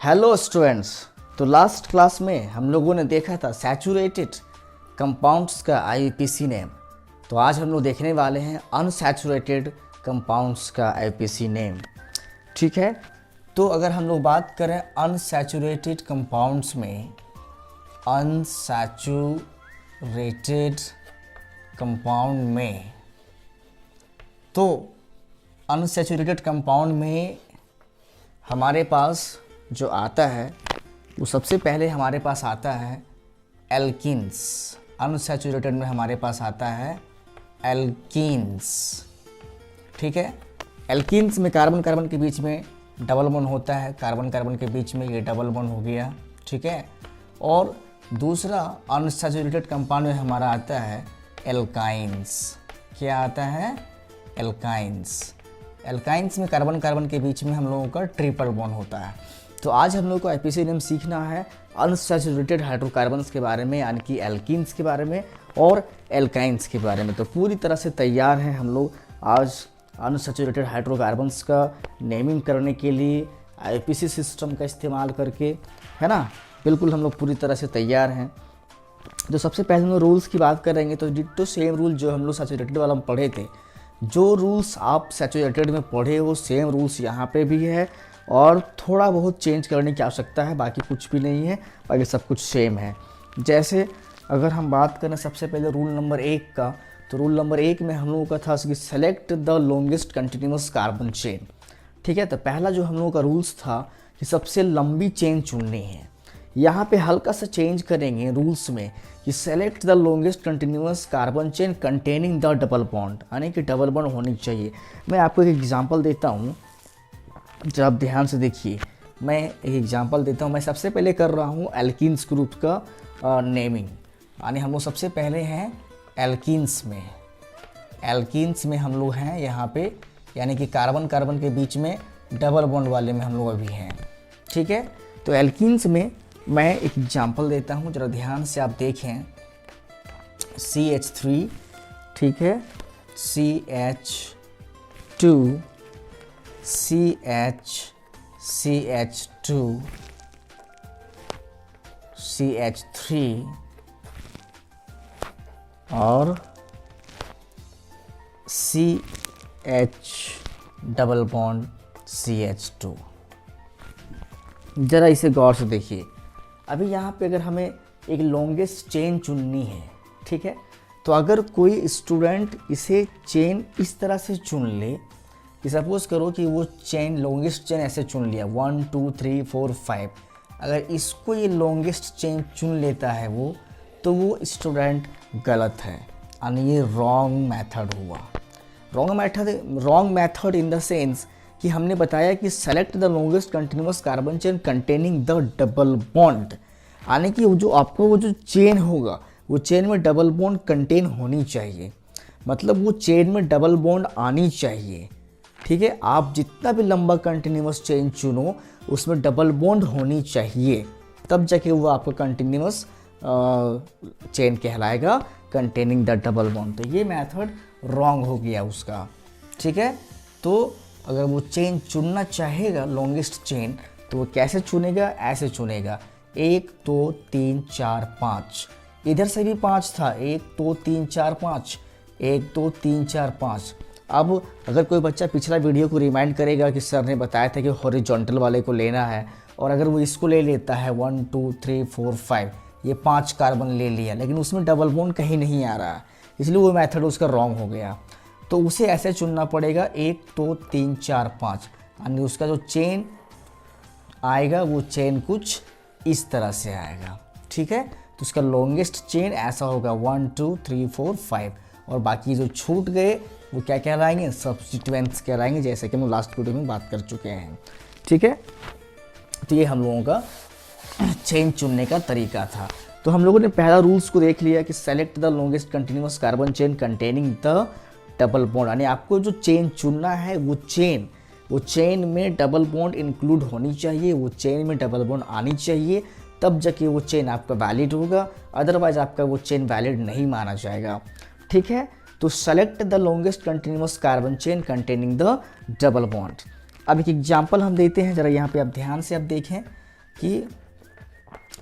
Hello students. तो last class में हम लोगों ने देखा था सैचुरेटेड कंपाउंड्स का आईयूपीसी नेम। तो आज हम लोग देखने वाले हैं अनसैचुरेटेड कंपाउंड्स का आईयूपीसी नेम। ठीक है, तो अगर हम लोग बात करें अनसैचुरेटेड कंपाउंड्स में, अनसैचुरेटेड कंपाउंड में, तो अनसैचुरेटेड कंपाउंड में हमारे पास जो आता है वो सबसे पहले हमारे पास आता है एल्कीन्स। अनसैचुरेटेड में हमारे पास आता है एल्कीन्स। ठीक है, एल्कीन्स में कार्बन कार्बन के बीच में डबल बॉन्ड होता है, कार्बन कार्बन के बीच में ये डबल बॉन्ड हो गया। ठीक है, और दूसरा अनसैचुरेटेड कंपाउंड में हमारा आता है एल्काइंस। क्या आता है? एल्काइंस। एल्काइंस में कार्बन कार्बन के बीच में हम लोगों का ट्रिपल बॉन्ड होता है। तो आज हम लोग को आईयूपीसी नेम सीखना है अनसैचुरेटेड हाइड्रोकार्बन्स के बारे में, यानी कि एल्कीन्स के बारे में और एल्काइंस के बारे में। तो पूरी तरह से तैयार हैं हम लोग आज अनसैचुरेटेड हाइड्रोकार्बन्स का नेमिंग करने के लिए आईयूपीसी सिस्टम का इस्तेमाल करके, है ना। बिल्कुल हम लोग पूरी तरह से तैयार हैं। तो सबसे पहले हम लोग रूल्स की बात करेंगे। तो डिट्टो सेम रूल जो हम लोग सैचुरेटेड वाला में पढ़े थे, जो रूल्स आप सैचुरेटेड में पढ़े वो सेम रूल्स यहाँ पे भी है, और थोड़ा बहुत चेंज करने की आवश्यकता है, बाकी कुछ भी नहीं है, बाकी सब कुछ सेम है। जैसे अगर हम बात करें सबसे पहले रूल नंबर 1 का, तो रूल नंबर 1 में हम लोगों का था कि select the longest continuous carbon chain. ठीक है, तो पहला जो हम लोगों का रूल्स था कि सबसे लंबी चेन चुननी है। यहाँ पे हल्का सा चेंज करेंगे रूल्स में कि select the longest continuous carbon chain containing the double bond, यानी कि डबल बॉन्ड होनी चाहिए। मैं आपको एक एग्जांपल देता हूँ, जब आप ध्यान से देखिए। मैं एक एग्जांपल देता हूँ। मैं सबसे पहले कर रहा हूँ एल्कीन्स ग्रुप का नेमिंग, यानी हम लोग सबसे पहले हैं एल्कीन्स में। एल्कीन्स में हम लोग हैं यहाँ पे, यानी कि कार्बन कार्बन के बीच में डबल बॉन्ड वाले में हम लोग अभी हैं। ठीक है, तो एल्कीन्स में मैं एक एग्जांपल देता हूँ, ज़रा ध्यान से आप देखें। CH3, ठीक है, CH2, CH2, CH3 और CH डबल बॉन्ड CH2। ज़रा इसे गौर से देखिए। अभी यहाँ पे अगर हमें एक लॉन्गेस्ट चेन चुननी है, ठीक है, तो अगर कोई स्टूडेंट इसे चेन इस तरह से चुन ले कि सपोज़ करो कि वो चेन लॉन्गेस्ट चेन ऐसे चुन लिया 1 2 3 4 5, अगर इसको ये लॉन्गेस्ट चेन चुन लेता है वो, तो वो स्टूडेंट गलत है, यानी ये रॉन्ग मेथड हुआ। Wrong method in the sense कि हमने बताया कि select the longest continuous carbon chain containing the double bond, यानी कि जो आपको वो जो चेन होगा वो चेन में डबल बॉन्ड कंटेन होनी चाहिए, मतलब वो चेन में डबल बॉन्ड आनी चाहिए। ठीक है, आप जितना भी लंबा कंटिन्यूअस चेन चुनो उसमें डबल बॉन्ड होनी चाहिए, तब जाके वो आपका कंटिन्यूअस चेन कहलाएगा कंटेनिंग द डबल बॉन्ड। तो ये मेथड रॉन्ग हो गया उसका। ठीक है, तो अगर वो चेन चुनना चाहेगा लॉन्गेस्ट चेन, तो वो कैसे चुनेगा? ऐसे चुनेगा 1 2 3 4 5। इधर से भी 5 था, 1 2 3 4 5, 1 2 3 4 5। अब अगर कोई बच्चा पिछला वीडियो को रिमाइंड करेगा कि सर ने बताया था कि हॉरिजॉन्टल वाले को लेना है, और अगर वो इसको ले लेता है 1 2 3 4 5, ये 5 कार्बन ले लिया, लेकिन उसमें डबल बॉन्ड कहीं नहीं आ रहा, इसलिए वो मेथड उसका रॉन्ग हो गया। तो उसे ऐसे चुनना पड़ेगा 1 2 3 4 5, यानी उसका जो चेन आएगा वो चेन कुछ इस तरह से आएगा। ठीक है, तो उसका लॉन्गेस्ट चेन ऐसा होगा 1 2 3 4 5, और बाकी जो छूट गए वो क्या कहलाएंगे? सब्स्टिट्यूएंट्स कहलाएंगे, जैसे कि हम लास्ट वीडियो में बात कर चुके हैं। ठीक है, तो ये हम लोगों का चेन चुनने का तरीका था। तो हम लोगों ने पहला रूल्स को देख लिया कि select the longest continuous carbon chain containing the double bond, यानी आपको जो चेन चुनना है वो चेन में डबल बॉन्ड इंक्लूड होनी चाहिए, वो चेन में डबल बॉन्ड आनी चाहिए, तब जाके वो चेन आपका वैलिड होगा, अदरवाइज आपका वो चेन वैलिड नहीं माना जाएगा। ठीक है, तो select the longest continuous carbon chain containing the double bond. अब एक एग्जांपल हम देते हैं, जरा यहाँ पे आप ध्यान से आप देखें। कि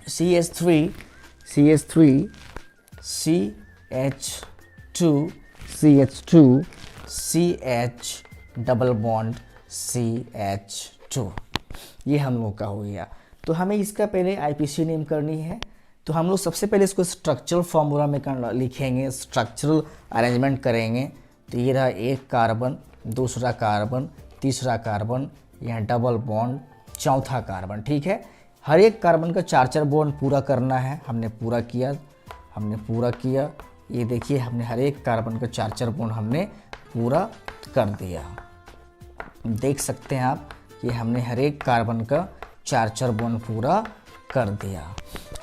CH3 CH2 CH double bond CH2, ये हम लोग का हो गया। तो हमें इसका पहले IPC नेम करनी है। तो हम लोग सबसे पहले इसको स्ट्रक्चरल फॉर्मूला में लिखेंगे, स्ट्रक्चरल अरेंजमेंट करेंगे। तो ये रहा एक कार्बन, दूसरा कार्बन, तीसरा कार्बन, यहाँ डबल बॉन्ड, चौथा कार्बन। ठीक है, हर एक कार्बन का 4-4 बॉन्ड पूरा करना है। हमने पूरा किया। ये देखिए, हमने हर एक कार्बन का 4-4 बॉन्ड हमने पूरा कर दिया। देख सकते हैं आप कि हमने हर एक कार्बन का 4-4 बॉन्ड पूरा कर दिया।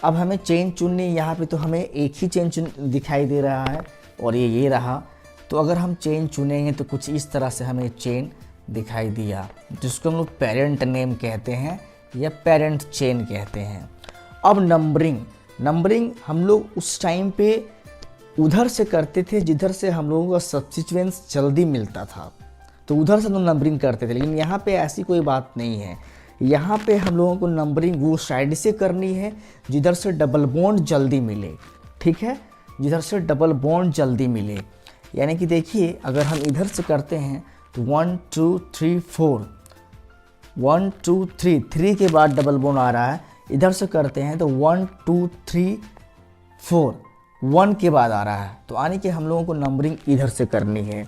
अब हमें चेन चुननी, यहाँ पे तो हमें एक ही चेन दिखाई दे रहा है और ये रहा। तो अगर हम चेन चुनेंगे तो कुछ इस तरह से हमें चेन दिखाई दिया, जिसको हम लोग पेरेंट नेम कहते हैं या पेरेंट चेन कहते हैं। अब नंबरिंग हम लोग उस टाइम पे उधर से करते थे जिधर से हम लोगों का सब्स्टिट्यूएंस जल्दी मिलता था, तो उधर से हम नंबरिंग करते थे। लेकिन यहाँ पे ऐसी कोई बात नहीं है। यहाँ पे हम लोगों को नंबरिंग वो साइड से करनी है जिधर से डबल बॉन्ड जल्दी मिले। ठीक है, जिधर से डबल बॉन्ड जल्दी मिले। यानी कि देखिए, अगर हम इधर से करते हैं तो 1 2 3 4, 1 2 3, 3 के बाद डबल बॉन्ड आ रहा है। इधर से करते हैं तो 1 2 3 4, 1 के बाद आ रहा है। तो यानी कि हम लोगों को नंबरिंग इधर से करनी है।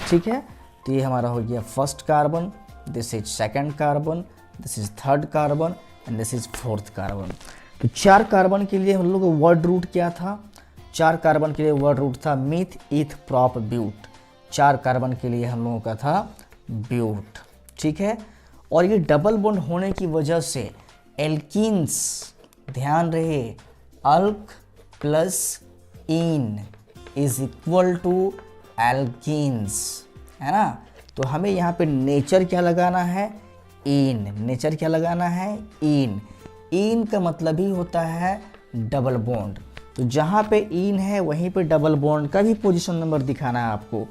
ठीक है, तो ये हमारा हो गया first carbon, this is second carbon, this is third carbon and this is fourth carbon. तो 4 कार्बन के लिए हम लोग का वर्ड रूट क्या था? 4 कार्बन के लिए वर्ड रूट था myth eth prop but. 4 carbon के लिए हम लोगों का था ब्यूट। ठीक है, और ये डबल बॉन्ड होने की वजह से एल्कीन्स, ध्यान रहे, alk plus ine is equal to alkenes, है ना। तो हमें यहाँ पे नेचर क्या लगाना है? इन। नेचर क्या लगाना है? इन। इन का मतलब ही होता है डबल बॉन्ड। तो जहाँ पे इन है वहीं पे डबल बॉन्ड का भी पोजीशन नंबर दिखाना है आपको।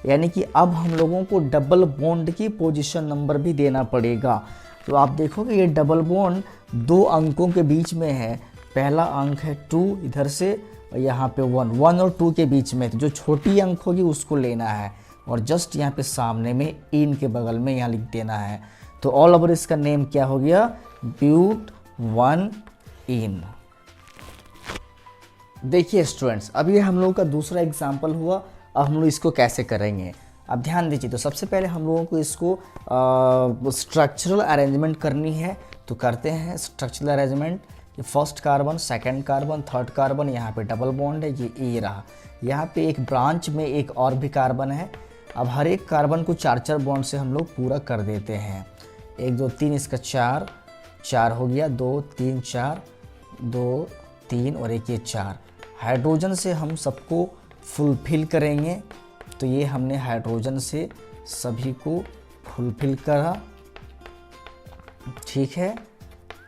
यानी कि अब हम लोगों को डबल बॉन्ड की पोजीशन नंबर भी देना पड़ेगा। तो आप देखोगे ये डबल बॉन्ड 2 अंकों के बीच में है। पहला अंक है 2 इधर से, और यहाँ पे 1 और 2 के बीच में। तो जो छोटी अंक होगी उसको लेना है और जस्ट यहाँ पे सामने में इन के बगल में यहाँ लिख देना है। तो ऑल ओवर इसका नेम क्या हो गया? ब्यूट 1 इन। देखिए स्टूडेंट्स, अब ये हम लोगों का दूसरा एग्जाम्पल हुआ। अब हम लोग इसको कैसे करेंगे, अब ध्यान दीजिए। तो सबसे पहले हम लोगों को इसको स्ट्रक्चरल अरेंजमेंट करनी है। तो करते हैं स्ट्रक्चरल अरेंजमेंट। ये first carbon, second carbon, third carbon, यहाँ पे डबल बॉन्ड है, ये रहा। यहाँ पे एक ब्रांच में एक और भी कार्बन है। अब हर एक कार्बन को 4-4 बॉन्ड से हम लोग पूरा कर देते हैं। 1 2 3, इसका 4 हो गया, 2 3 4, 2 3 और एक ये 4। हाइड्रोजन से हम सबको फुलफिल करेंगे। तो ये हमने हाइड्रोजन से सभी को फुलफिल करा। ठीक है,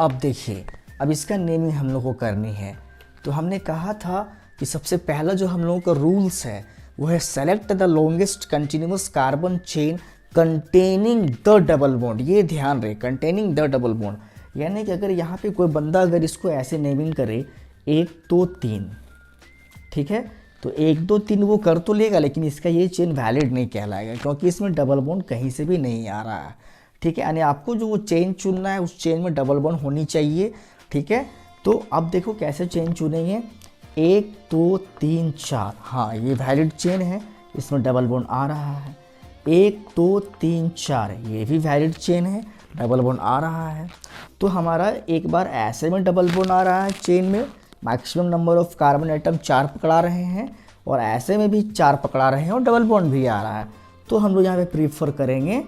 अब देखिए, अब इसका नेमिंग हम लोग को करनी है। तो हमने कहा था कि सबसे पहला जो हम लोगों का रूल्स है वो है select the longest continuous carbon chain containing the double bond. ये ध्यान रहे, कंटेनिंग द डबल बॉन्ड। यानी कि अगर यहाँ पे कोई बंदा अगर इसको ऐसे नेमिंग करे 1 2 3, ठीक है, तो 1 2 3 वो कर तो लेगा, लेकिन इसका ये चेन वैलिड नहीं कहलाएगा क्योंकि इसमें डबल बॉन्ड कहीं से भी नहीं आ रहा है। ठीक है, यानी आपको जो वो चेन चुनना है उस चेन में डबल बॉन्ड होनी चाहिए। ठीक है, तो अब देखो कैसे चेन चुनेंगे। 1 2 3 4, हाँ ये वैलिड चेन है, इसमें डबल बॉन्ड आ रहा है। 1 2 3 4, ये भी वैलिड चेन है, डबल बॉन्ड आ रहा है। तो हमारा एक बार ऐसे में डबल बॉन्ड आ रहा है चेन में, maximum number of carbon atom 4 पकड़ा रहे हैं, और ऐसे में भी 4 पकड़ा रहे हैं और डबल बॉन्ड भी आ रहा है। तो हम लोग यहाँ पे प्रीफर करेंगे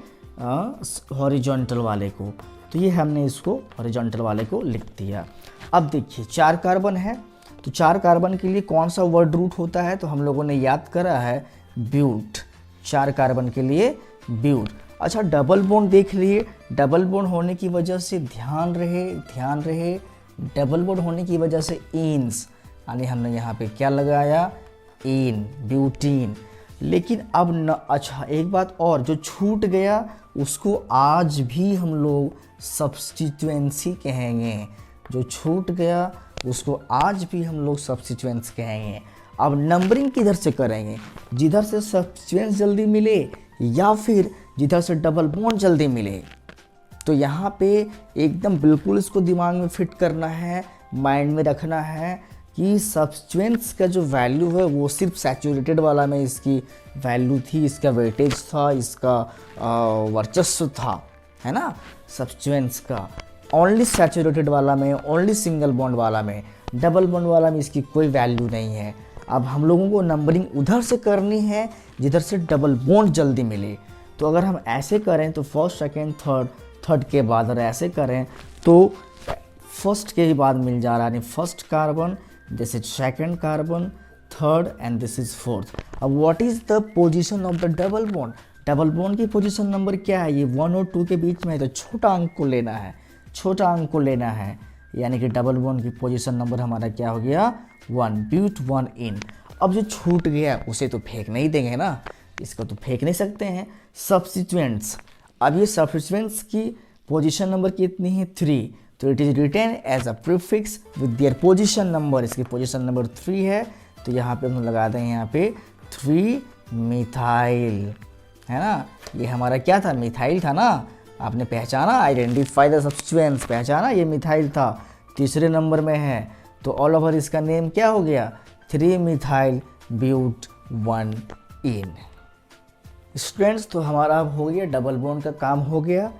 हॉरिजॉन्टल वाले को। तो ये हमने इसको हॉरिजॉन्टल वाले को लिख दिया। अब देखिए 4 कार्बन है, तो 4 कार्बन के लिए कौन सा वर्ड रूट होता है? तो हम लोगों ने याद करा है ब्यूट। 4 कार्बन के लिए ब्यूट। अच्छा, डबल बॉन्ड देख लिए। डबल बॉन्ड होने की वजह से ध्यान रहे, डबल बॉन्ड होने की वजह से इन्स, यानी हमने यहाँ पे क्या लगाया? इन, ब्यूटीन। लेकिन अब न, अच्छा एक बात और जो छूट गया उसको आज भी हम लोग सब्स्टिट्यूएंसी कहेंगे। जो छूट गया उसको आज भी हम लोग सब्स्टिट्यूएंस कहेंगे। अब नंबरिंग किधर से करेंगे, जिधर से सब्स्टिट्यूएंस जल्दी मिले या फिर जिधर से डबल बॉन्ड जल्दी मिले। तो यहाँ पे एकदम बिल्कुल इसको दिमाग में फिट करना है, माइंड में रखना है कि सब्स्टिट्यूएंस का जो वैल्यू है वो सिर्फ सैचुरेटेड वाला में इसकी वैल्यू थी, इसका वेटेज था, इसका वर्चस्व था, है ना। सब्स्टिट्यूएंस का ओनली सैचुरेटेड वाला में, ओनली सिंगल बॉन्ड वाला में, डबल बॉन्ड वाला में इसकी कोई वैल्यू नहीं है। अब हम लोगों को नंबरिंग उधर से करनी है जिधर से डबल बॉन्ड जल्दी मिले। तो अगर हम ऐसे करें तो फर्स्ट सेकेंड थर्ड, थर्ड के बाद अगर ऐसे करें तो फर्स्ट के बाद मिल जा रहा है, यानी first carbon, this is second carbon, third and this is fourth. अब what is the position of the double bond, double bond की पोजीशन नंबर क्या है, ये 1 और 2 के बीच में है, तो छोटा अंक को लेना है, छोटा अंक को लेना है, यानी कि डबल बॉन्ड की पोजीशन नंबर हमारा क्या हो गया 1, ब्यूट 1 इन। अब जो छूट गया उसे तो फेंक नहीं देंगे ना, इसको तो फेंक नहीं सकते हैं। सब्स्टिट्यूएंट्स, अब ये सब्स्टिट्यूएंट्स की पोजीशन नंबर कितनी है 3, तो it is written as a prefix with their position number, इसकी पोजीशन नंबर 3 है, तो यहाँ पे हम लगा दें यहाँ पे 3 मिथाइल, है ना। ये हमारा क्या था, मिथाइल था ना, आपने पहचाना, आइडेंटिफाई द सब्स्टिट्यूएंट्स, पहचाना ये मिथाइल था, तीसरे नंबर में है, तो ऑल ओवर इसका नेम क्या हो गया 3 मिथाइल ब्यूट 1 इन। स्टूडेंट्स, तो हमारा अब हो गया डबल बॉन्ड का काम हो गया,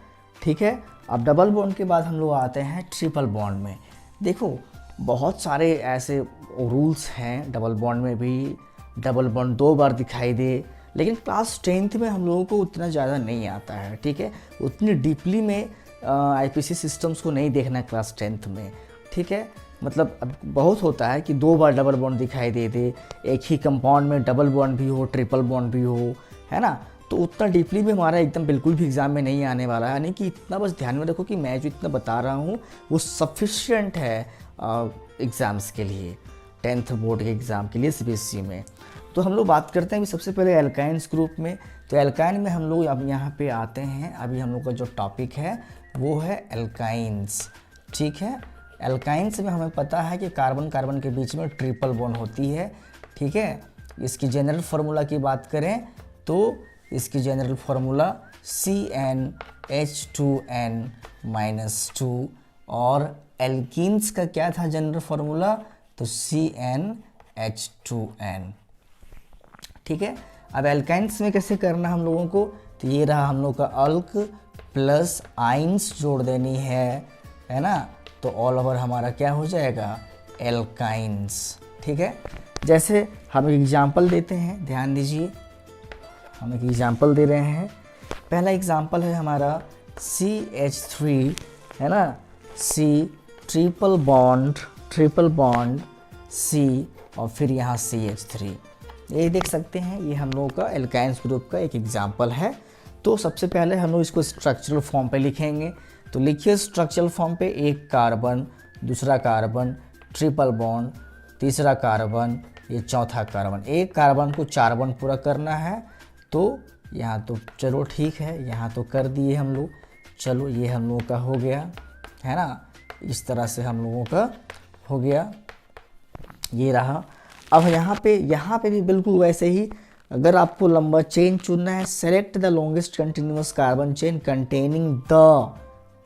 ठीक है। अब डबल बॉन्ड के बाद हम लोग आते हैं ट्रिपल बॉन्ड में। देखो बहुत सारे ऐसे रूल्स हैं डबल बॉन्ड में भी, डबल बॉन्ड 2 बार दिखाई दे, लेकिन क्लास 10th में हम लोगों को उतना ज़्यादा नहीं आता है, ठीक है। उतनी डीपली में आईपीसी सिस्टम्स को नहीं देखना है क्लास 10th में, ठीक है। मतलब अब बहुत होता है कि 2 बार डबल बॉन्ड दिखाई दे, एक ही कंपाउंड में डबल बॉन्ड भी हो, ट्रिपल बॉन्ड भी हो, है ना। तो उतना डीपली में हमारा एकदम बिल्कुल भी एग्ज़ाम में नहीं आने वाला है, यानी कि इतना बस ध्यान में रखो कि मैं जो इतना बता रहा हूँ वो सफिशिएंट है एग्ज़ाम्स के लिए, 10th बोर्ड के एग्ज़ाम के लिए सीबीएसई में। तो हम लोग बात करते हैं सबसे पहले एल्काइंस ग्रुप में। तो एल्काइन में हम लोग अब यहाँ पे आते हैं, अभी हम लोग का जो टॉपिक है वो है एल्काइंस, ठीक है। एल्काइंस में हमें पता है कि कार्बन कार्बन के बीच में ट्रिपल बॉन्ड होती है, ठीक है। इसकी जनरल फार्मूला की बात करें तो इसकी जनरल फार्मूला CnH2n-2, और एल्कीन्स का क्या था जनरल फार्मूला, तो CnH2n, ठीक है। अब एल्काइंस में कैसे करना हम लोगों को, तो ये रहा हम लोग का अल्क प्लस आइंस जोड़ देनी है ना, तो ऑल ओवर हमारा क्या हो जाएगा एल्काइंस, ठीक है। जैसे हम एक एग्जाम्पल देते हैं, ध्यान दीजिए, हम एक एग्जाम्पल दे रहे हैं। पहला एग्जाम्पल है हमारा CH3, है ना, C ट्रिपल बॉन्ड C और फिर यहाँ CH3, ये देख सकते हैं, ये हम लोगों का एल्काइंस ग्रुप का एक एग्जाम्पल है। तो सबसे पहले हम लोग इसको स्ट्रक्चरल फॉर्म पे लिखेंगे, तो लिखिए स्ट्रक्चरल फॉर्म पे, एक कार्बन, दूसरा कार्बन, ट्रिपल बॉन्ड, तीसरा कार्बन, ये चौथा कार्बन। एक कार्बन को 4 बॉन्ड पूरा करना है, तो यहाँ तो चलो ठीक है, यहाँ तो कर दिए हम लोग, चलो ये हम लोगों का हो गया, है ना, इस तरह से हम लोगों का हो गया, ये रहा। अब यहाँ पे भी बिल्कुल वैसे ही, अगर आपको लंबा चेन चुनना है, select the longest continuous carbon chain containing the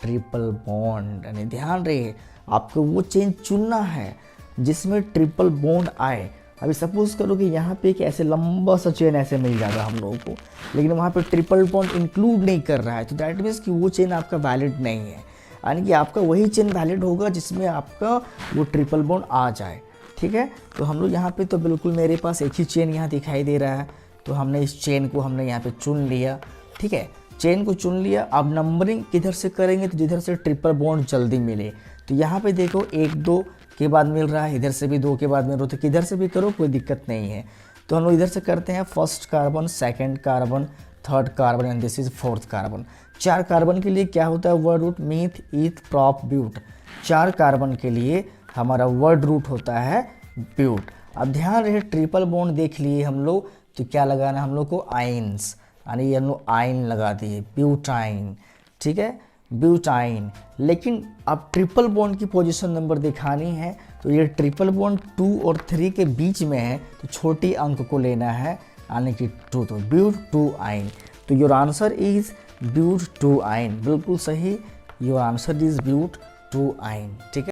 triple bond, यानी ध्यान रहे आपको वो चेन चुनना है जिसमें ट्रिपल बॉन्ड आए। अभी सपोज करो कि यहाँ पे एक ऐसे लंबा सा चेन ऐसे मिल जाएगा हम लोगों को, लेकिन वहाँ पे ट्रिपल बॉन्ड इंक्लूड नहीं कर रहा है, तो दैट मीन्स कि वो चेन आपका वैलिड नहीं है, यानी कि आपका वही चेन वैलिड होगा जिसमें आपका वो ट्रिपल बॉन्ड आ जाए, ठीक है। तो हम लोग यहाँ पे तो बिल्कुल मेरे पास एक ही चेन यहाँ दिखाई दे रहा है, तो हमने इस चेन को हमने यहाँ पे चुन लिया, ठीक है, चेन को चुन लिया। अब नंबरिंग किधर से करेंगे, तो जिधर से ट्रिपल बॉन्ड जल्दी मिले। तो यहाँ पे देखो 1 2 के बाद मिल रहा है, इधर से भी 2 के बाद मिल रहा है, तो किधर से भी करो कोई दिक्कत नहीं है। तो हम लोग इधर से करते हैं, first carbon, second carbon, third carbon and this is fourth carbon. 4 carbon के लिए क्या होता है word root, meth eth prop but. 4 carbon के लिए हमारा वर्ड रूट होता है ब्यूट। अब ध्यान रहे ट्रिपल बॉन्ड देख लिए हम लोग, तो क्या लगाना हम लोग को आइंस, यानी ये आइन लगा दिए, ब्यूटाइन, ठीक है, ब्यूटाइन। लेकिन अब ट्रिपल बॉन्ड की पोजीशन नंबर दिखानी है, तो ये ट्रिपल बॉन्ड 2 और 3 के बीच में है, तो छोटी अंक को लेना है, यानी कि 2, तो ब्यूटाइन। तो योर आंसर इज ब्यूटाइन, बिल्कुल सही, योर आंसर इज ब्यूटाइन, ठीक है।